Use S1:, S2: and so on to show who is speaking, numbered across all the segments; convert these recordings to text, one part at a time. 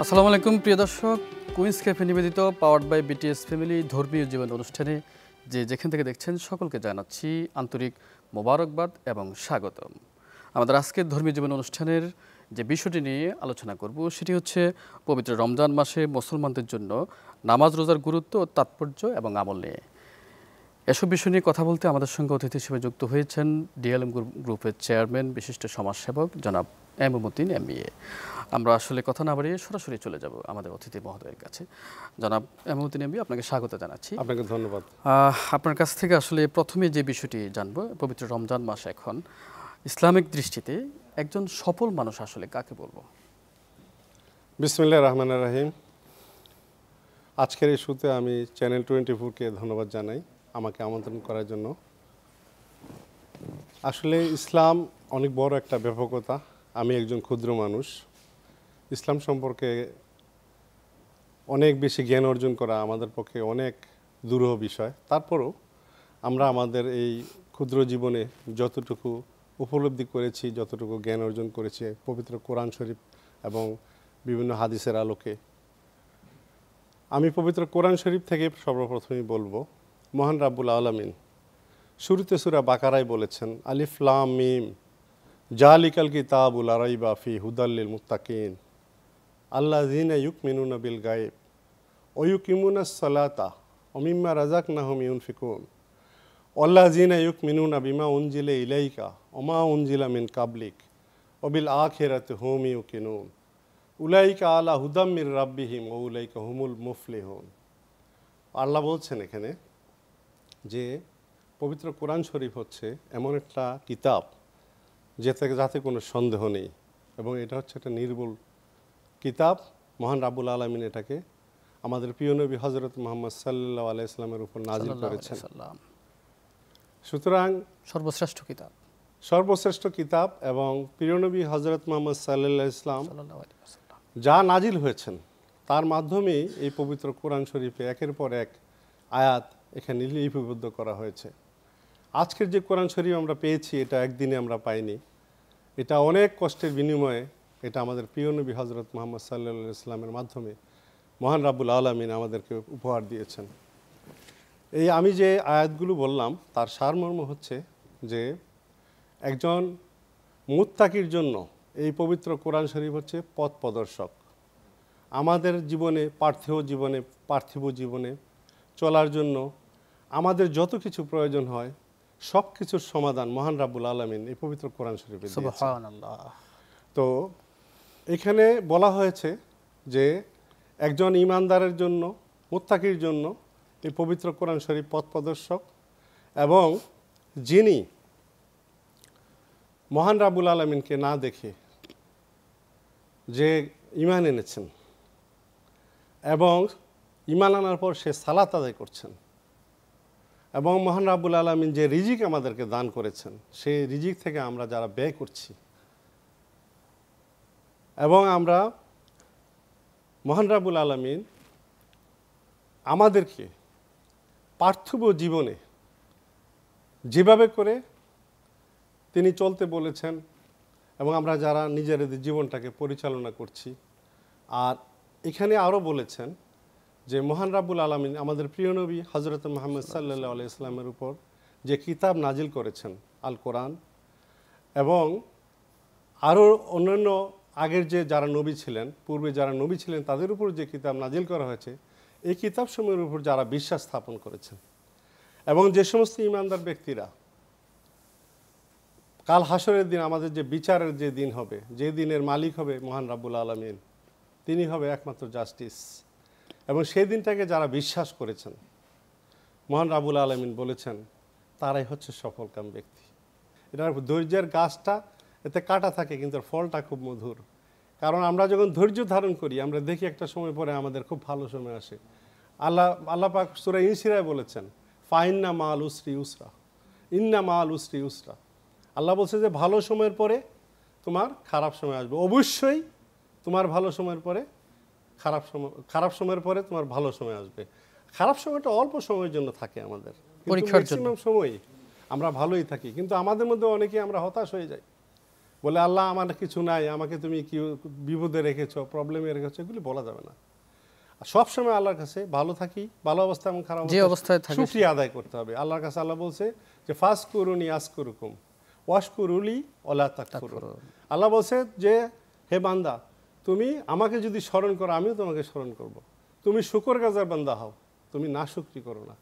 S1: আসসালামু আলাইকুম প্রিয় দর্শক, কুইন্স ক্যাফে নিবেদিত পাওয়ার্ড বাই বিটিএস ফ্যামিলি ধর্মীয় জীবন অনুষ্ঠানে যেখান থেকে দেখছেন সকলকে জানাচ্ছি আন্তরিক মোবারকবাদ এবং স্বাগতম। আমাদের আজকের ধর্মীয় জীবন অনুষ্ঠানের যে বিষয়টি নিয়ে আলোচনা করব সেটি হচ্ছে পবিত্র রমজান মাসে মুসলমানদের জন্য নামাজ রোজার গুরুত্ব, তাৎপর্য এবং আমল নিয়ে। এসব বিষয় নিয়ে কথা বলতে আমাদের সঙ্গে অতিথি হিসেবে যুক্ত হয়েছেন ডিএলএম গ্রুপের চেয়ারম্যান, বিশিষ্ট সমাজসেবক জনাব এমএমউদ্দিন এমবিএ। আমরা আসলে কথা না বাড়িয়ে সরাসরি চলে যাব আমাদের অতিথি মহোদয়ের কাছে। জনাব এমএমউদ্দিন এমবিএ, আপনাকে স্বাগত জানাচ্ছি।
S2: আপনাকে ধন্যবাদ।
S1: আপনার কাছ থেকে আসলে প্রথমে যে বিষয়টি জানবো, পবিত্র রমজান মাস এখন ইসলামিক দৃষ্টিতে একজন সফল মানুষ আসলে কাকে বলবো?
S2: বিসমিল্লাহির রহমানির রহিম। আজকের এই শুতে আমি চ্যানেল 24-কে ধন্যবাদ জানাই আমাকে আমন্ত্রণ করার জন্য। আসলে ইসলাম অনেক বড় একটা ব্যাপকতা। আমি একজন ক্ষুদ্র মানুষ। ইসলাম সম্পর্কে অনেক বেশি জ্ঞান অর্জন করা আমাদের পক্ষে অনেক দুরূহ বিষয়। তারপরও আমরা আমাদের এই ক্ষুদ্র জীবনে যতটুকু উপলব্ধি করেছি, যতটুকু জ্ঞান অর্জন করেছি পবিত্র কোরআন শরীফ এবং বিভিন্ন হাদিসের আলোকে, আমি পবিত্র কোরআন শরীফ থেকে সর্বপ্রথমেই বলবো, মহান রাব্বুল আলামিন শুরুতে সূরা বাকারায় বলেছেন, আলিফ লাম মিম জালিকাল কিতাবু লা রাইবা ফি হুদাল লিল মুত্তাকিন আল্লাযীনা ইউমিনুনা বিল গায়ব ওয়া ইউকিমুনাস সালাতা ওয়া মিম্মা রাযাকনাহুম ইউনফিকুন আল্লাযীনা ইউমিনুনা বিমা উনজিলা ইলাইকা ওয়া মা উনজিলা মিন কাবলিক ওয়া বিল আখিরাতি হুম ইউকিনুন উলাইকা আলা হুদাম মির রাব্বিহিম ওয়া উলাইকা হুমুল মুফলিহুন। আল্লাহ বলছেন এখানে যে পবিত্র কোরআন শরীফ হচ্ছে এমন একটা কিতাব যাতে কোনো সন্দেহ নেই, এবং এটা হচ্ছে একটা নির্ভুল কিতাব। মহান রাব্বুল আলামিন এটাকে আমাদের প্রিয় নবী হযরত মুহাম্মদ সাল্লাল্লাহু আলাইহি ওয়াসাল্লামের উপর নাযিল করেছেন। সুতরাং সর্বশ্রেষ্ঠ কিতাব এবং প্রিয় নবী হযরত মুহাম্মদ সাল্লাল্লাহু আলাইহি ওয়াসাল্লাম যা নাজিল হয়েছেন তার মাধ্যমেই এই পবিত্র কোরআন শরীফে একের পর এক আয়াত এখানে লিপিবদ্ধ করা হয়েছে। আজকের যে কোরআন শরীফ আমরা পেয়েছি এটা একদিনে আমরা পাইনি, এটা অনেক কষ্টের বিনিময়ে এটা আমাদের প্রিয় নবী হযরত মুহাম্মদ সাল্লাল্লাহু আলাইহি ওয়াসাল্লামের মাধ্যমে মহান রাব্বুল আলামিন আমাদেরকে উপহার দিয়েছেন। এই আমি যে আয়াতগুলো বললাম তার সারমর্ম হচ্ছে যে একজন মুত্তাকির জন্য এই পবিত্র কোরআন শরীফ হচ্ছে পথ প্রদর্শক। আমাদের জীবনে পার্থিব জীবনে চলার জন্য আমাদের যত কিছু প্রয়োজন হয় সব কিছুর সমাধান মহান রাব্বুল আলামিন এই পবিত্র কোরআন শরীফে দিয়েছেন। সুবহানাল্লাহ। তো এখানে বলা হয়েছে যে একজন ঈমানদারের জন্য, মুত্তাকির জন্য এই পবিত্র কোরআন শরীফ পথ প্রদর্শক, এবং যিনি মহান রাব্বুল আলামিনকে না দেখে যে ঈমান এনেছেন এবং ঈমান আনার পর সে সালাত আদায় করছেন এবং মহান রাব্বুল আলামিন যে রিজিক আমাদেরকে দান করেছেন সেই রিজিক থেকে আমরা যারা ব্যয় করছি এবং আমরা মহান রাব্বুল আলামিন আমাদেরকে পার্থিব জীবনে যেভাবে করে তিনি চলতে বলেছেন এবং আমরা যারা নিজেদের জীবনটাকে পরিচালনা করছি, আর এখানে আরও বলেছেন যে মহান রাব্বুল আলামিন আমাদের প্রিয় নবী হযরত মুহাম্মদ সাল্লাল্লাহু আলাইহি ওয়াসাল্লামের উপর যে কিতাব নাজিল করেছেন আল কোরআন, এবং আরও অন্যান্য আগের যে যারা নবী ছিলেন, পূর্বে যারা নবী ছিলেন তাদের উপর যে কিতাব নাজিল করা হয়েছে, এই কিতাবসমূহের উপর যারা বিশ্বাস স্থাপন করেছেন এবং যে সমস্ত ঈমানদার ব্যক্তিরা কাল হাসরের দিন আমাদের যে বিচারের যে দিন হবে, যে দিনের মালিক হবে মহান রাব্বুল আলামিন, তিনি হবে একমাত্র জাস্টিস, এবং সেই দিনটাকে যারা বিশ্বাস করেছেন মহান রাব্বুল আলামিন বলেছেন তারাই হচ্ছে সফলকাম ব্যক্তি। এটার ধৈর্যের গাছটা এতে কাটা থাকে কিন্তু ফলটা খুব মধুর, কারণ আমরা যখন ধৈর্য ধারণ করি আমরা দেখি একটা সময় পরে আমাদের খুব ভালো সময় আসে। আল্লাহ পাক সূরা ইনসিরায় বলেছেন, ফাইন্না মাল উসরি ইউসরা, ইন্না মাল উসরি ইউসরা। আল্লাহ বলছে যে ভালো সময়ের পরে তোমার খারাপ সময় আসবে, অবশ্যই তোমার ভালো সময়ের পরে খারাপ সময়ের পরে তোমার ভালো সময় আসবে। খারাপ সময়টা অল্প সময়ের জন্য থাকে আমাদের, ম্যাক্সিমাম সময়ই আমরা ভালোই থাকি, কিন্তু আমাদের মধ্যে অনেকেই আমরা হতাশ হয়ে যাই। বলে আল্লাহ আমার কিছু নাই, আমাকে তুমি কি বিপদে রেখেছো, প্রবলেমে রেখেছো, এগুলি বলা যাবে না। সবসময় আল্লাহর কাছে ভালো থাকি, ভালো অবস্থা এবং খারাপ
S1: যে অবস্থায় থাকে
S2: শুকরিয়া আদায় করতে হবে আল্লাহর কাছে। আল্লাহ বলছে যে ফাসকুরুনি আসকুরুকুম ওয়াশকুরুলি ওয়ালা তাকফুরুন। আল্লাহ বলছে যে হে বান্দা, তুমি আমাকে যদি স্মরণ করো আমিও তোমাকে স্মরণ করব। তুমি শুকরগুজার বান্দা হও, তুমি নাশুকরি করো না।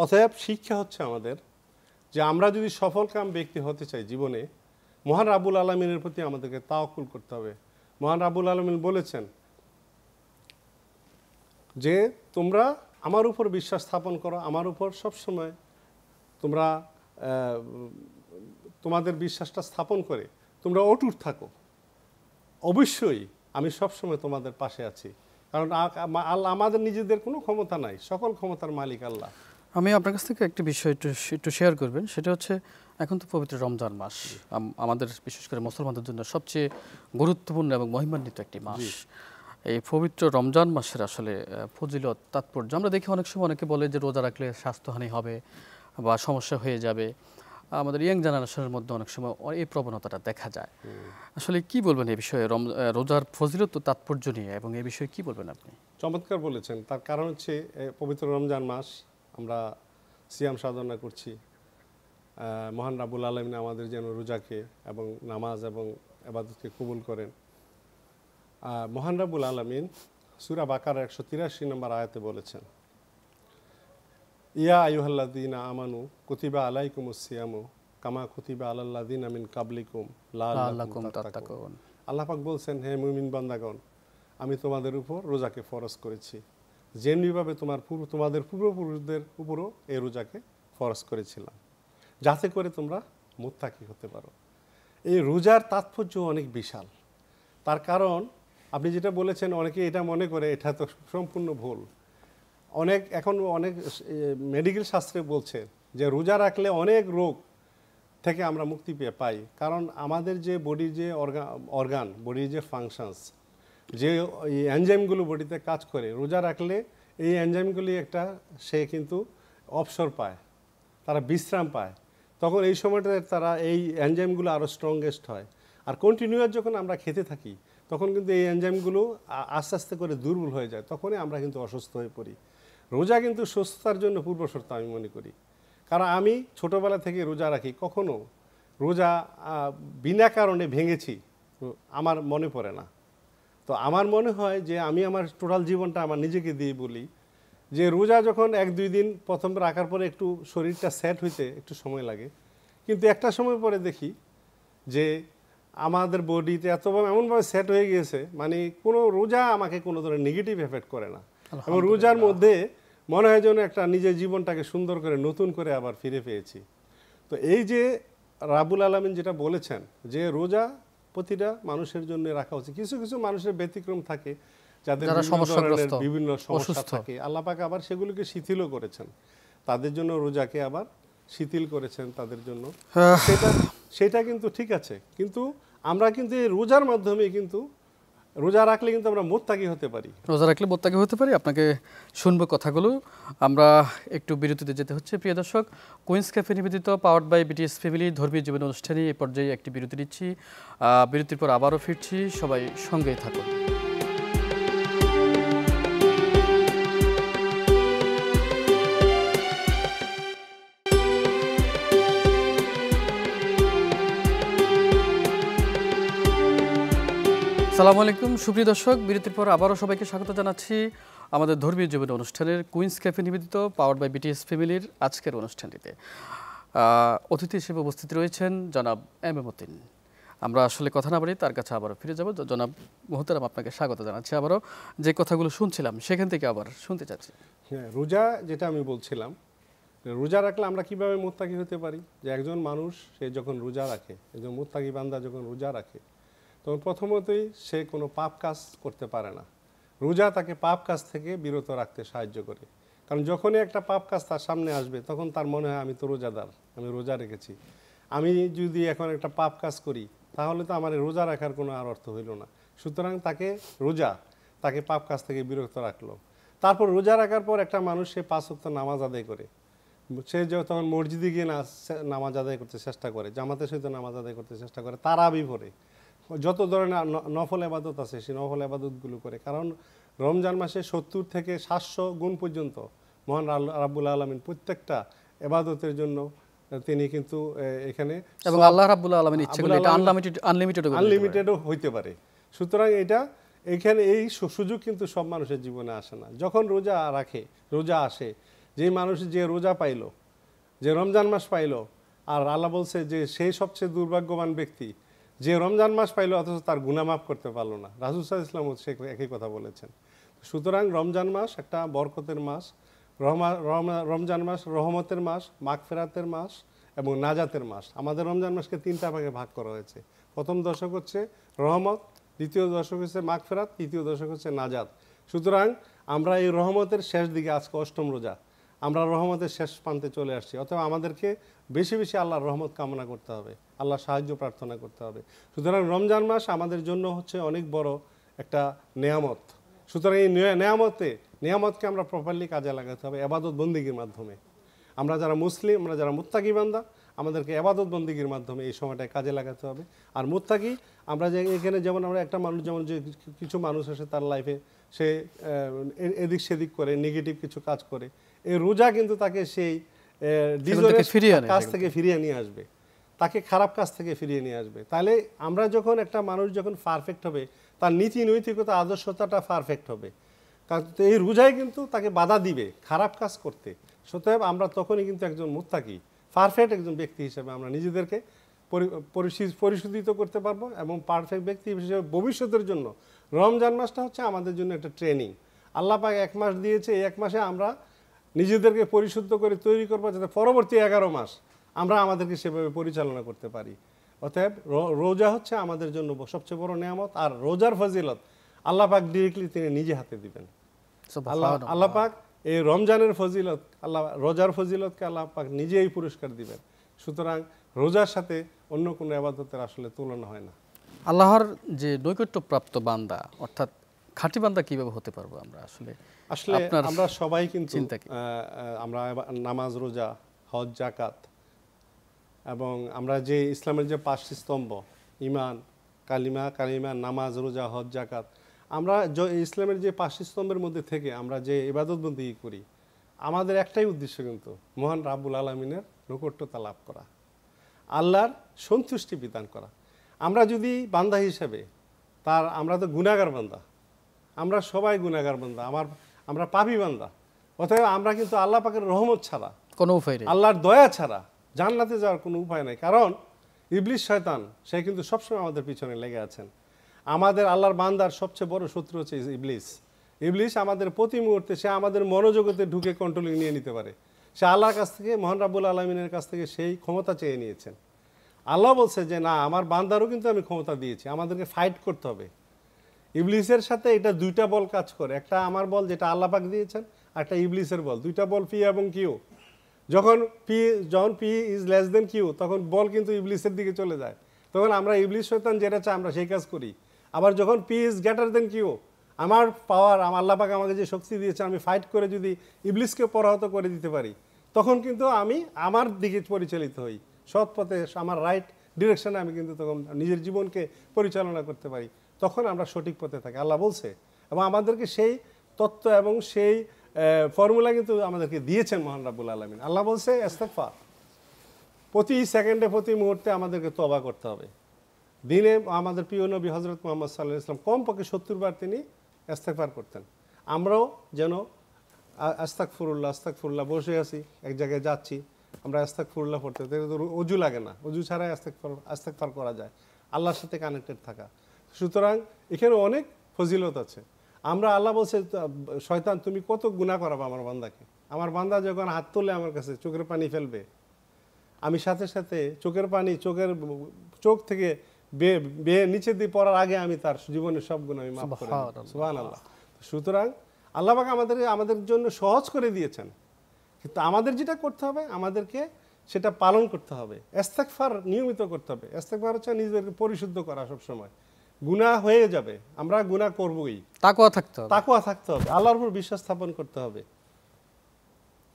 S2: অতএব শিক্ষা হচ্ছে আমাদের যে আমরা যদি সফলকাম ব্যক্তি হতে চাই জীবনে, মহান রাব্বুল আলামিনের প্রতি আমাদেরকে তাওয়াক্কুল করতে হবে। মহান রাব্বুল আলামিন বলেছেন যে তোমরা আমার উপর বিশ্বাস স্থাপন করো, আমার উপর সবসময় তোমরা তোমাদের বিশ্বাসটা স্থাপন করে তোমরা অটুট থাকো, অবশ্যই আমি সবসময় তোমাদের পাশে আছি। কারণ আল্লাহ, আমাদের নিজেদের কোনো ক্ষমতা নাই, সকল ক্ষমতার মালিক আল্লাহ।
S1: আমি আপনার কাছ থেকে একটি বিষয় একটু শেয়ার করবেন, সেটা হচ্ছে এখন তো পবিত্র রমজান মাস, আমাদের বিশেষ করে মুসলমানদের জন্য সবচেয়ে গুরুত্বপূর্ণ এবং মহিমান্বিত একটি মাস। এই পবিত্র রমজান মাসের আসলে ফজিলত, তাৎপর্য আমরা দেখি অনেক সময় অনেকে বলে যে রোজা রাখলে স্বাস্থ্যহানি হবে বা সমস্যা হয়ে যাবে। আমাদের ইয়াং জেনারেশনের মধ্যে অনেক সময় এই প্রবণতাটা দেখা যায়। আসলে কি বলবেন এই বিষয়ে, রোজার ফজিলত ও তাৎপর্য নিয়ে, এবং এই বিষয়ে কি বলবেন আপনি?
S2: চমৎকার বলেছেন। তার কারণ হচ্ছে পবিত্র রমজান মাস আমরা সিয়াম সাধনা করছি। মহান রাব্বুল আলামিন আমাদের যেন রোজাকে এবং নামাজ এবং ইবাদতকে কবুল করেন। মহান রাব্বুল আলামিন সূরা বাকারা 183 নম্বর আয়াতে বলেছেন, ইয়া আইয়ুহাল্লাযীনা আমানু কুতিবা আলাইকুমুস সিয়ামু কামা কুতিবা আলাল্লাযীনা মিন কাবলিকুম লাআল্লাকুম তাত্তাকুন। আল্লাহ পাক বলছেন, হে মুমিন বান্দাগণ, আমি তোমাদের উপর রোজাকে ফরজ করেছি যেমনিভাবে তোমাদের পূর্বপুরুষদের উপরও এই রোজাকে ফরজ করেছিলাম, যাতে করে তোমরা মুত্তাকি হতে পারো। এই রোজার তাৎপর্য অনেক বিশাল। তার কারণ আপনি যেটা বলেছেন, অনেকে এটা মনে করে, এটা তো সম্পূর্ণ ভুল। এখন অনেক মেডিকেল শাস্ত্রে বলছে যে রোজা রাখলে অনেক রোগ থেকে আমরা মুক্তি পাই। কারণ আমাদের যে বডির যে অর্গান, বডির যে ফাংশনস, যে এনজাইমগুলো বডিতে কাজ করে, রোজা রাখলে এই এনজাইমগুলি সে কিন্তু অবসর পায়, তারা বিশ্রাম পায়। তখন এই সময়টাতে তারা এই এনজাইমগুলো আরও স্ট্রংগেস্ট হয়। আর কন্টিনিউয়াস যখন আমরা খেতে থাকি তখন কিন্তু এই এনজাইমগুলো আস্তে আস্তে করে দুর্বল হয়ে যায়, তখনই আমরা কিন্তু অসুস্থ হয়ে পড়ি। রোজা কিন্তু সুস্থতার জন্য পূর্বশর্ত আমি মনে করি। কারণ আমি ছোটোবেলা থেকে রোজা রাখি, কখনো রোজা বিনা কারণে ভেঙেছি আমার মনে পড়ে না। তো আমার মনে হয় যে আমি আমার টোটাল জীবনটা আমার নিজেকে দিয়ে বলি যে রোজা যখন 1-2 দিন প্রথম রাখার পরে একটু শরীরটা সেট হইতে একটু সময় লাগে, কিন্তু একটা সময় পরে দেখি যে আমাদের বডিতে এমনভাবে সেট হয়ে গিয়েছে, মানে কোনো রোজা আমাকে কোনো ধরনের নেগেটিভ এফেক্ট করে না। এবং রোজার মধ্যে মনে হয় যেন একটা নিজের জীবনটাকে সুন্দর করে নতুন করে আবার ফিরে পেয়েছি। তো এই যে রাব্বুল আলামিন যেটা বলেছেন যে রোজা প্রতিটা মানুষের জন্য রাখা উচিত। কিছু কিছু মানুষের ব্যতিক্রম থাকে, যাদের বিভিন্ন সমস্যা থাকে, আল্লাহ পাক আবার সেগুলোকে শিথিলও করেছেন, তাদের জন্য রোজাকে আবার শিথিল করেছেন তাদের জন্য। সেটা কিন্তু ঠিক আছে, কিন্তু আমরা কিন্তু এই রোজার মাধ্যমে কিন্তু রোজা রাখলে কিন্তু আমরা মুত্তাকি হতে পারি।
S1: রোজা রাখলে মুত্তাকি হতে পারি। আপনাকে শুনবো কথাগুলো। আমরা একটু বিরতিতে যেতে হচ্ছে। প্রিয় দর্শক, কুইন্স ক্যাফে নিবেদিত পাওয়ার্ড বাই বিটিএস ফ্যামিলি ধর্মীয় জীবন অনুষ্ঠানে এই পর্যায়ে একটি বিরতি নিচ্ছি। বিরতির পর আবারও ফিরছি, সবাই সঙ্গেই থাকুন। আসসালামু আলাইকুম সুপ্রিয় দর্শক, বিরতির পর আবারও সবাইকে স্বাগত জানাচ্ছি আমাদের ধর্মীয় জীবন অনুষ্ঠানের কুইন্স ক্যাফে নিবেদিত পাওয়ার্ড বাই বিটিএস ফ্যামিলির আজকের অনুষ্ঠানটিতে। অতিথি হিসেবে উপস্থিত রয়েছেন জনাব এম এ মতিন। আমরা আসলে কথা না বাড়ি তার কাছে আবারও ফিরে যাব। জনাব মোহতারাম, আপনাকে স্বাগত জানাচ্ছি। আবারও যে কথাগুলো শুনছিলাম সেখান থেকে আবার শুনতে চাচ্ছি।
S2: হ্যাঁ, রোজা যেটা আমি বলছিলাম, রোজা রাখলে আমরা কিভাবে মুত্তাকি হতে পারি। যে একজন মানুষ সে যখন রোজা রাখে, একজন মুত্তাকি বান্দা যখন রোজা রাখে, তখন প্রথমতই সে কোনো পাপ কাজ করতে পারে না। রোজা তাকে পাপ কাজ থেকে বিরত রাখতে সাহায্য করে। কারণ যখনই একটা পাপ কাজ তার সামনে আসবে তখন তার মনে হয় আমি তো রোজাদার, আমি রোজা রেখেছি, আমি যদি এখন একটা পাপ কাজ করি তাহলে তো আমার রোজা রাখার কোনো আর অর্থ হইল না। সুতরাং রোজা তাকে পাপ কাজ থেকে বিরত রাখলো। তারপর রোজা রাখার পর একটা মানুষ সে 5 ওয়াক্ত নামাজ আদায় করে, সে তখন মসজিদে গিয়ে নামাজ আদায় করতে চেষ্টা করে, জামাতের সহিত নামাজ আদায় করতে চেষ্টা করে, তারাবি পড়ে, যত ধরনের নফল আবাদত আছে সেই নফল আবাদতগুলো করে। কারণ রমজান মাসে 70 থেকে 700 গুণ পর্যন্ত মহান রাব্বুল আলামিন প্রত্যেকটা এবাদতের জন্য তিনি কিন্তু এখানে,
S1: এবং আল্লাহ রাব্বুল আলামিন ইচ্ছে করলে এটা
S2: আনলিমিটেডও হইতে পারে। সুতরাং এখানে এই সুযোগ কিন্তু সব মানুষের জীবনে আসে না। যখন রোজা আসে, যে মানুষ যে রোজা পাইলো, যে রমজান মাস পাইলো, আর আল্লাহ বলছে যে সেই সবচেয়ে দুর্ভাগ্যবান ব্যক্তি যে রমজান মাস পাইলো অথচ তার গুনাহ মাফ করতে পারলো না। রাসূল সাল্লাল্লাহু আলাইহি ওয়াসাল্লাম সে একই কথা বলেছেন। সুতরাং রমজান মাস একটা বরকতের মাস, রমজান মাস রহমতের মাস, মাগফিরাতের মাস এবং নাজাতের মাস। আমাদের রমজান মাসকে 3টা ভাগে ভাগ করা হয়েছে। প্রথম দশক হচ্ছে রহমত, দ্বিতীয় দশক হচ্ছে মাগফিরাত, তৃতীয় দশক হচ্ছে নাজাত। সুতরাং আমরা এই রহমতের শেষ দিকে, আজকে 8ম রোজা, আমরা রহমতের শেষ প্রান্তে চলে আসছি। অথবা আমাদেরকে বেশি বেশি আল্লাহর রহমত কামনা করতে হবে, আল্লাহর সাহায্য প্রার্থনা করতে হবে। সুতরাং রমজান মাস আমাদের জন্য হচ্ছে অনেক বড় একটা নেয়ামত। সুতরাং এই নেয়ামতকে আমরা প্রপারলি কাজে লাগাতে হবে ইবাদত বন্দেগীর মাধ্যমে। আমরা যারা মুসলিম, আমরা যারা মুত্তাকি বান্দা, আমাদেরকে ইবাদত বন্দেগীর মাধ্যমে এই সময়টায় কাজে লাগাতে হবে। আর মুত্তাকি আমরা যে এখানে যেমন আমরা একটা মানুষ, যেমন যে কিছু মানুষ আসে তার লাইফে সে এদিক সেদিক করে, নেগেটিভ কিছু কাজ করে, এই রোজা কিন্তু তাকে সেই কাজ থেকে ফিরিয়ে নিয়ে আসবে, তাকে খারাপ কাজ থেকে ফিরিয়ে নিয়ে আসবে। তাহলে আমরা যখন একটা মানুষ যখন পারফেক্ট হবে, তার নীতি নৈতিকতা আদর্শতাটা পারফেক্ট হবে, কারণ এই রোজাই কিন্তু তাকে বাধা দিবে খারাপ কাজ করতে। সুতরাং আমরা তখনই কিন্তু একজন মুত্তাকি পারফেক্ট একজন ব্যক্তি হিসেবে আমরা নিজেদেরকে পরিশোধিত করতে পারবো, এবং পারফেক্ট ব্যক্তি হিসেবে ভবিষ্যতের জন্য রমজান মাসটা হচ্ছে আমাদের জন্য একটা ট্রেনিং। আল্লাহ পাক 1 মাস দিয়েছে, এই 1 মাসে আমরা নিজেদেরকে পরিশুদ্ধ করে তৈরি করবো যাতে পরবর্তী 11 মাস আমরা আমাদেরকে সেভাবে পরিচালনা করতে পারি। অতএব রোজা হচ্ছে আমাদের জন্য সবচেয়ে বড় নিয়ামত। আর রোজার ফজিলত আল্লাহ পাক ডিরেক্টলি তিনি নিজে হাতে দিবেন। আল্লাহ পাক এই রমজানের ফজিলত, রোজার ফজিলতকে আল্লাহ পাক নিজেই পুরস্কার দিবেন। সুতরাং রোজার সাথে অন্য কোনো ইবাদতের আসলে তুলনা হয় না।
S1: আল্লাহর যে নৈকট্যপ্রাপ্ত বান্দা, অর্থাৎ খাঁটি বান্দা কিভাবে হতে পারবো আমরা? আসলে
S2: আমরা সবাই কিন্তু আমরা নামাজ, রোজা, হজ, যাকাত, এবং আমরা যে ইসলামের যে 5টি স্তম্ভ, ঈমান, কালিমা, নামাজ, রোজা, হজ, যাকাত, আমরা ইসলামের যে 5টি স্তম্ভের মধ্যে থেকে আমরা যে ইবাদত বন্দেগী করি, আমাদের একটাই উদ্দেশ্য কিন্তু মহান রাব্বুল আলামিনের নৈকট্যতা লাভ করা, আল্লাহর সন্তুষ্টি বিধান করা। আমরা যদি বান্দা হিসেবে আমরা তো গুনাহগার বান্দা, আমরা সবাই গুনাহগার বান্দা, আমরা পাপী বান্দা। অতএব আমরা কিন্তু আল্লাহ পাকের রহমত ছাড়া,
S1: কোনো উপায় নেই,
S2: আল্লাহর দয়া ছাড়া জান্নাতে যাওয়ার কোনো উপায় নাই। কারণ ইবলিস শয়তান সে কিন্তু সবসময় আমাদের পিছনে লেগে আছেন। আমাদের আল্লাহর বান্দার সবচেয়ে বড় শত্রু হচ্ছে ইবলিস। আমাদের প্রতি মুহূর্তে সে আমাদের মনোজগতে ঢুকে কন্ট্রোলিং নিয়ে নিতে পারে। সে আল্লাহর কাছ থেকে, মহান রাব্বুল আলামিনের কাছ থেকে সেই ক্ষমতা চেয়ে নিয়েছেন। আল্লাহ বলছে যে না, আমার বান্দারও কিন্তু আমি ক্ষমতা দিয়েছি, আমাদেরকে ফাইট করতে হবে। ইবলিসের সাথে এটা 2টা বল কাজ করে, একটা আমার বল যেটা আল্লাহ পাক দিয়েছেন, আর একটা ইবলিসের বল। 2টা বল, পি এবং কিউ। যখন P is less than Q, তখন বল কিন্তু ইবলিসের দিকে চলে যায়। তখন আমরা ইবলিস শয়তান যেটা চাই আমরা সেই কাজ করি। আবার যখন P is greater than Q, আমার পাওয়ার, আল্লাহ পাক আমাকে যে শক্তি দিয়েছে, আমি ফাইট করে যদি ইবলিসকে পরাহত করে দিতে পারি, তখন কিন্তু আমি আমার দিকে পরিচালিত হই, সৎ পথে, আমার রাইট ডিরেকশনে আমি কিন্তু তখন নিজের জীবনকে পরিচালনা করতে পারি। তখন আমরা সঠিক পথে থাকি, আল্লাহ বলছে। এবং আমাদেরকে সেই তত্ত্ব এবং সেই ফর্মুলা কিন্তু আমাদেরকে দিয়েছেন মহান রাব্বুল আলামিন। আল্লাহ বলছে ইস্তেগফার, প্রতি সেকেন্ডে, প্রতি মুহূর্তে আমাদেরকে তওবা করতে হবে। দিনে আমাদের প্রিয় নবী হযরত মুহাম্মদ সাল্লাল্লাহু আলাইহি ওয়াসাল্লাম কমপক্ষে 70 বার তিনি ইস্তেগফার করতেন। আমরাও যেন আস্তাগফিরুল্লাহ বসে আছি, এক জায়গায় যাচ্ছি, আমরা আস্তাগফিরুল্লাহ পড়তে, অজু লাগে না, অজু ছাড়াই আস্তাগফার করা যায়, আল্লাহর সাথে কানেক্টেড থাকা। সুতরাং এখানে অনেক ফজিলত আছে। আল্লাহ বলছে, শয়তান তুমি কত গুনাহ করাবো আমার বান্দাকে। আমার বান্দা যখন হাত তুলে আমার কাছে, চোখের পানি ফেলবে, আমি সাথে সাথে চোখের পানি চোখ থেকে বেয়ে নিচে দিয়ে পড়ার আগে আমি তার জীবনের সব গুনাহ আমি মাফ করে দেব। সুবহানাল্লাহ। সুতরাং আল্লাহ পাক আমাদের জন্য সহজ করে দিয়েছেন, কিন্তু আমাদের যেটা করতে হবে, আমাদেরকে সেটা পালন করতে হবে। ইস্তেগফার নিয়মিত করতে হবে। ইস্তেগফার হচ্ছে নিজেদেরকে পরিশুদ্ধ করা। সব সময় গুনাহ হয়ে যাবে, আমরা গুনাহ করবই, তাকওয়া থাকতে হবে, আল্লাহর উপর বিশ্বাস স্থাপন করতে হবে।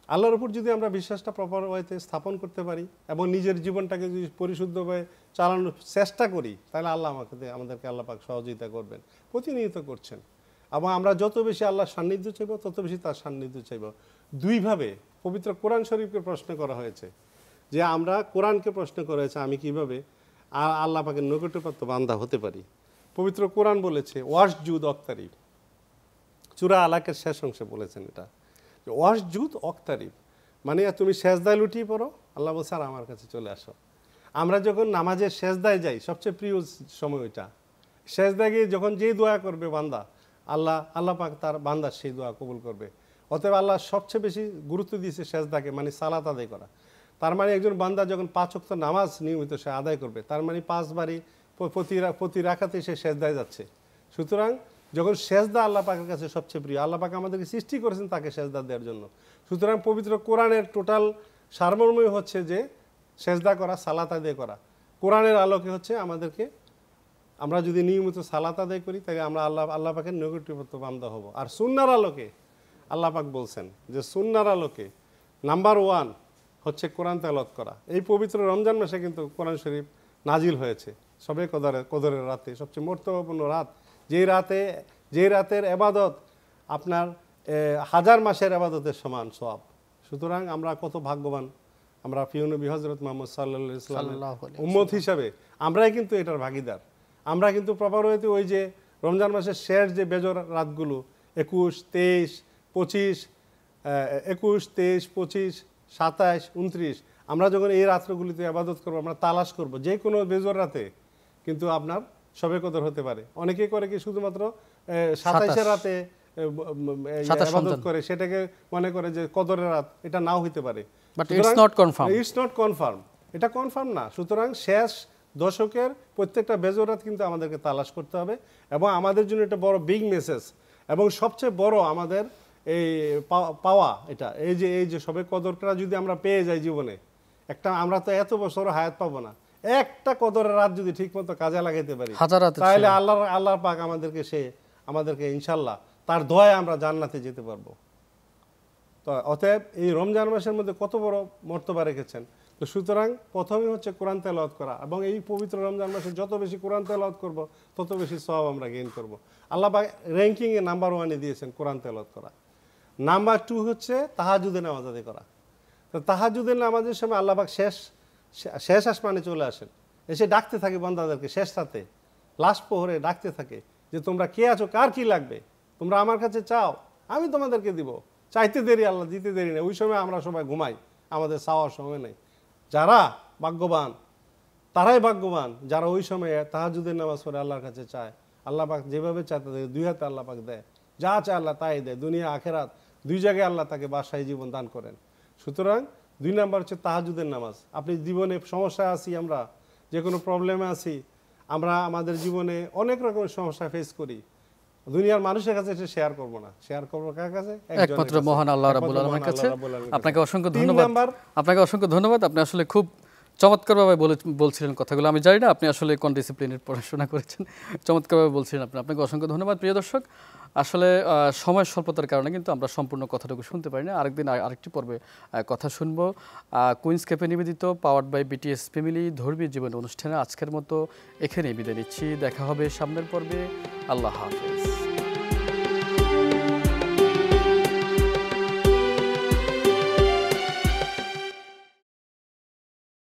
S2: আল্লাহর উপর যদি আমরা বিশ্বাসটা প্রপার ওয়েতে স্থাপন করতে পারি এবং নিজের জীবনটাকে যদি পরিশুদ্ধভাবে চালানোর চেষ্টা করি, তাহলে আল্লাহ আমাদেরকে আল্লাহ পাক সহযোগিতা করবেন, প্রতিনিয়ত করছেন। এবং আমরা যত বেশি আল্লাহর সান্নিধ্য চাইব, তত বেশি তার সান্নিধ্য চাইব। দুইভাবে পবিত্র কোরআন শরীফকে প্রশ্ন করা হয়েছে, যে আমরা কোরআনকে প্রশ্ন করা হয়েছে আমি কিভাবে আল্লাহ পাকের নৈকট্যপ্রাপ্ত বান্দা হতে পারি। পবিত্র কোরআন বলেছে ওয়াসজুদ অক্তারিব, সূরা আলাকের শেষ অংশে বলেছেন এটা, ওয়াসজুদ অক্তারিব, মানে তুমি সেজদায় লুটিয়ে পড়ো, আল্লাহ বলছে আর আমার কাছে চলে আসো। আমরা যখন নামাজের সেজদায় যাই, সবচেয়ে প্রিয় সময় ওইটা। সেজদায় গিয়ে যখন যেই দোয়া করবে বান্দা, আল্লাহ পাক তার বান্দার সেই দোয়া কবুল করবে। অতএব আল্লাহ সবচেয়ে বেশি গুরুত্ব দিয়েছে সেজদাকে, মানে সালাত আদায় করা। তার মানে একজন বান্দা যখন 5 ওয়াক্ত নামাজ নিয়মিত সে আদায় করবে, তার মানে 5 বারই প্রতি রাকাতে সে সেজদায় যাচ্ছে। সুতরাং যখন সেজদা আল্লাহ পাকের কাছে সবচেয়ে প্রিয়, আল্লাহ পাক আমাদেরকে সৃষ্টি করেছেন তাকে সেজদা দেওয়ার জন্য। সুতরাং পবিত্র কোরআনের টোটাল সারমর্মই হচ্ছে যে সেজদা করা, সালাত আদায় করা। কোরআনের আলোকে হচ্ছে আমাদেরকে, আমরা যদি নিয়মিত সালাত আদায় করি, তাহলে আমরা আল্লাহ পাকের নৈকট্যপ্রাপ্ত বান্দা হব। আর সুন্নাহর আলোকে আল্লাহ পাক বলছেন যে সুন্নাহর আলোকে নাম্বার 1 হচ্ছে কোরআন তেলাওয়াত করা। এই পবিত্র রমজান মাসে কিন্তু কোরআন শরীফ নাজিল হয়েছে সবে কদরের রাতে, সবচেয়ে মর্তবাপূর্ণ রাত, যেই রাতের এবাদত আপনার 1000 মাসের এবাদতের সমান সওয়াব। সুতরাং আমরা কত ভাগ্যবান, আমরা প্রিয় নবী হযরত মুহাম্মদ সাল্লাল্লাহু আলাইহি ওয়াসাল্লামের উম্মত হিসাবে আমরাই কিন্তু এটার ভাগীদার। আমরা কিন্তু প্রপার ওয়েতে ওই যে রমজান মাসের শেষ যে বেজর রাতগুলো 21, 23, 25, 27, 29, আমরা যখন এই রাত্রগুলিতে ইবাদত করব, আমরা তালাশ করব, যে কোনো বেজর রাতে কিন্তু আপনার শবে কদর হতে পারে। অনেকে করে কি শুধুমাত্র 27 রাতে ইবাদত করে, সেটাকে মনে করে যে কদরের রাত, এটা নাও হতে পারে।
S1: বাট ইটস নট কনফার্ম,
S2: এটা কনফার্ম না। সুতরাং শেষ দশকের প্রত্যেকটা বেজর রাত কিন্তু আমাদেরকে তালাশ করতে হবে, এবং আমাদের জন্য এটা বড় বিগ মেসেজ। এবং সবচেয়ে বড় আমাদের এই পাওয়া এটা, এই যে সবে কদরটা যদি আমরা পেয়ে যাই জীবনে, আমরা তো এত বছর হায়াত পাবো না, একটা কদরের রাত যদি ঠিক মতো কাজে লাগাইতে পারি, তাহলে আল্লাহ পাক আমাদেরকে ইনশাল্লাহ তার দয়ায় আমরা জান্নাতে যেতে পারবো। তো অতএব এই রমজান মাসের মধ্যে কত বড় মর্তবা রেখেছেন। তো সুতরাং প্রথমেই হচ্ছে কোরআন তেলাওয়াত করা, এবং এই পবিত্র রমজান মাসে যত বেশি কোরআন তেলাওয়াত করব, তত বেশি সওয়াব আমরা গেইন করব। আল্লাহ পাক র্যাঙ্কিংয়ে নাম্বার 1-এ দিয়েছেন কোরআন তেলাওয়াত করা। নাম্বার 2 হচ্ছে তাহাজ্জুদের নামাজ আদায় করা। তো তাহাজ্জুদের নামাজের সময় আল্লাহ পাক শেষ আসমানে চলে আসেন, এসে ডাকতে থাকে বান্দাদেরকে, শেষ রাতে লাস্ট প্রহরে ডাকতে থাকে যে তোমরা কে আছো, কার কি লাগবে, তোমরা আমার কাছে চাও, আমি তোমাদেরকে দিব। চাইতে দেরি, আল্লাহ দিতে দেরি নেই। ওই সময় আমরা সবাই ঘুমাই, আমাদের চাওয়ার সময় নেই। যারা ভাগ্যবান তারাই ভাগ্যবান, যারা ওই সময়ে তাহাজ্জুদের নামাজ পড়ে আল্লাহর কাছে চায়। আল্লাহ পাক যেভাবে চায় তাদের 2 হাতে আল্লাহ পাক দেয়, যা চায় আল্লাহ তাই দেয়। দুনিয়া আখেরাত 2 জায়গায় আল্লাহ তাকে বাদশাহী জীবন দান করেন। সুতরাং 2 নাম্বার হচ্ছে তাহাজ্জুদের নামাজ। আপনি জীবনে সমস্যা আছি, আমরা যে কোনো প্রবলেমে আছি, আমরা আমাদের জীবনে অনেক রকমের সমস্যা ফেস করি, দুনিয়ার মানুষের কাছে এটা শেয়ার করব না, শেয়ার করব কার কাছে?
S1: একমাত্র মহান আল্লাহ রাব্বুল আলামিনের কাছে। আপনাকে অসংখ্য ধন্যবাদ। আপনি আসলে খুব চমৎকারভাবে বলছিলেন কথাগুলো। আমি জানি না আপনি আসলে কোন ডিসিপ্লিনের পড়াশোনা করেছেন, চমৎকারভাবে বলছিলেন আপনি। আপনাকে অসংখ্য ধন্যবাদ। প্রিয় দর্শক, আসলে সময় স্বল্পতার কারণে কিন্তু আমরা সম্পূর্ণ কথাটুকু শুনতে পারি না। আরেকদিন আরেকটি পর্বে কথা শুনবো। কুইন্স ক্যাফে নিবেদিত পাওয়ার্ড বাই বিটিএস ফ্যামিলি ধর্মীয় জীবন অনুষ্ঠানে আজকের মতো এখানেই বিদায় নিচ্ছি। দেখা হবে সামনের পর্বে। আল্লাহ হাফেজ।